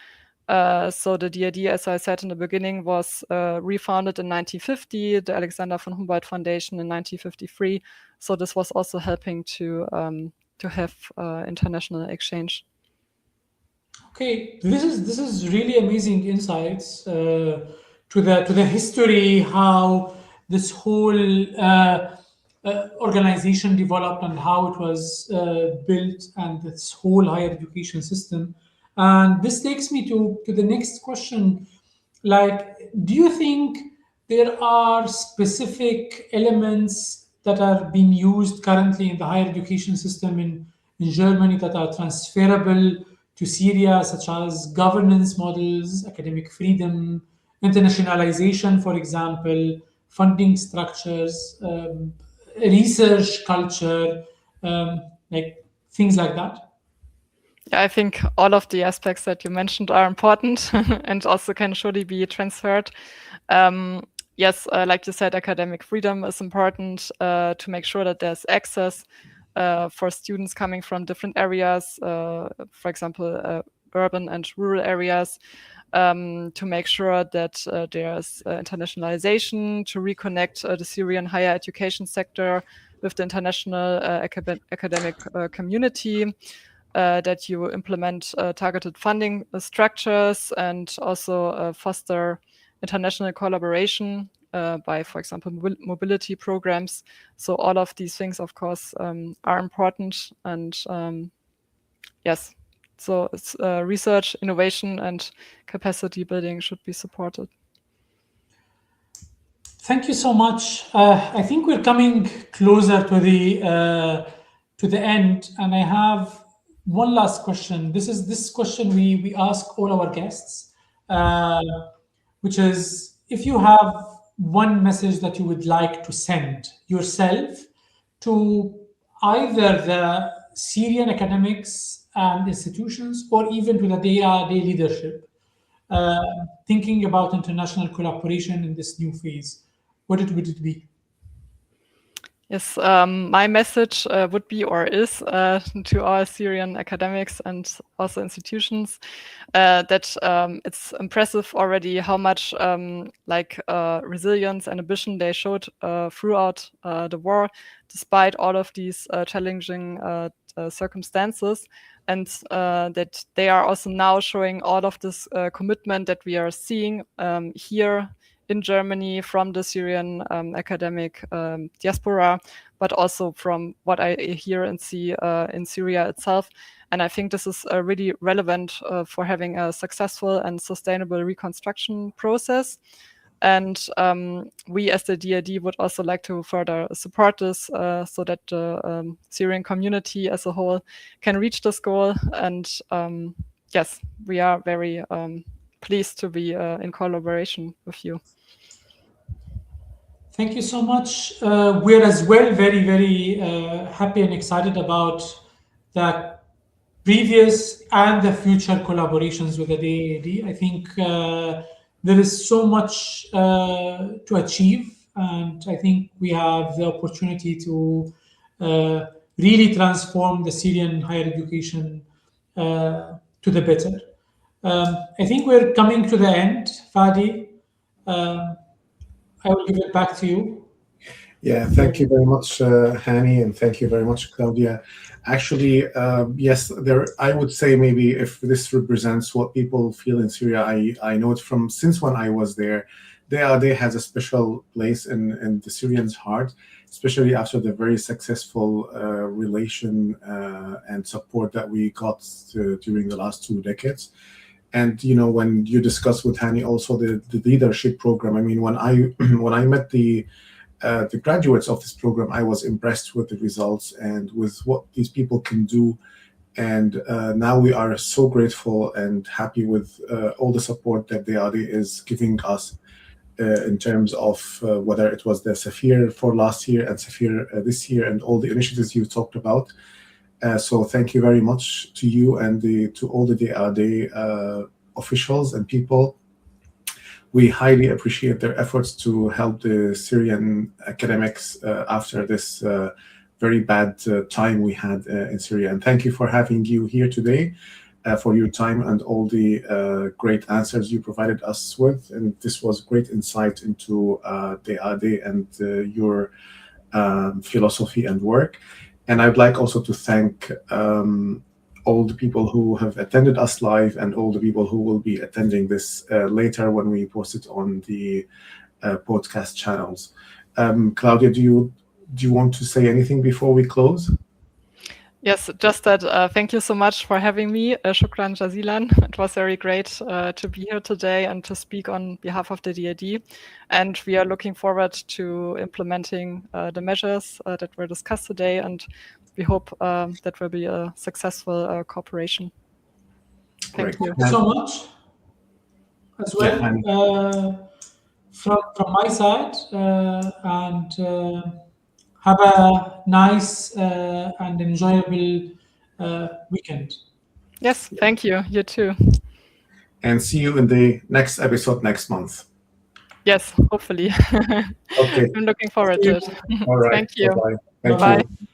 C: So the DID, as I said in the beginning, was refounded in 1950, the Alexander von Humboldt Foundation in 1953. So this was also helping to have international exchange.
B: Okay, this is really amazing insights to the history, how this whole organization developed and how it was built, and this whole higher education system. And this takes me to the next question. Like, do you think there are specific elements that are being used currently in the higher education system in Germany that are transferable to Syria, such as governance models, academic freedom, internationalization, for example, funding structures, research culture, like things like that?
C: Yeah, I think all of the aspects that you mentioned are important and also can surely be transferred. Yes, like you said, academic freedom is important to make sure that there's access for students coming from different areas, for example, urban and rural areas, to make sure that there's internationalization, to reconnect the Syrian higher education sector with the international academic community, that you implement targeted funding structures, and also foster international collaboration by, for example, mobility programs. So all of these things, of course, are important. And yes, so it's research, innovation, and capacity building should be supported.
B: Thank you so much. I think we're coming closer to the end, and I have one last question. This question we ask all our guests, which is, if you have one message that you would like to send yourself to either the Syrian academics and institutions, or even to the day leadership, thinking about international collaboration in this new phase, what would it be?
C: Yes, my message would be or is to our Syrian academics and also institutions that it's impressive already how much resilience and ambition they showed throughout the war, despite all of these challenging circumstances, and that they are also now showing all of this commitment that we are seeing here in Germany from the Syrian academic diaspora, but also from what I hear and see in Syria itself. And I think this is really relevant for having a successful and sustainable reconstruction process. And we as the DRD would also like to further support this so that the Syrian community as a whole can reach this goal. And yes, we are very pleased to be in collaboration with you.
B: Thank you so much. We're as well very, very happy and excited about the previous and the future collaborations with the DAAD. I think there is so much to achieve, and I think we have the opportunity to really transform the Syrian higher education to the better. I think we're coming to the end, Fadi. I will give it back to you.
A: Yeah, thank you very much, Hani, and thank you very much, Claudia. Actually, yes, I would say maybe if this represents what people feel in Syria, I know it from since when I was there. DAAD has a special place in the Syrians' heart, especially after the very successful relation and support that we got during the last 2 decades. And when you discuss with Hani also the leadership program, I mean, when I met the graduates of this program, I was impressed with the results and with what these people can do. And now we are so grateful and happy with all the support that DAAD is giving us in terms of whether it was the Safir for last year and Safir this year and all the initiatives you talked about. So thank you very much to you and to all the DAAD officials and people. We highly appreciate their efforts to help the Syrian academics after this very bad time we had in Syria. And thank you for having you here today, for your time and all the great answers you provided us with. And this was great insight into DAAD and your philosophy and work. And I'd like also to thank all the people who have attended us live and all the people who will be attending this later when we post it on the podcast channels. Claudia, do you want to say anything before we close?
C: Yes, just that thank you so much for having me. Shukran jazilan. It was very great to be here today and to speak on behalf of the DRD. And we are looking forward to implementing the measures that were discussed today. And we hope that will be a successful cooperation. Thank you.
B: Thank you so much as well from my side. And have a nice and enjoyable weekend.
C: Yes, thank you. You too.
A: And see you in the next episode next month.
C: Yes, hopefully.
A: Okay.
C: I'm looking forward to it.
A: All right.
C: Thank you.
A: Bye-bye. Thank you.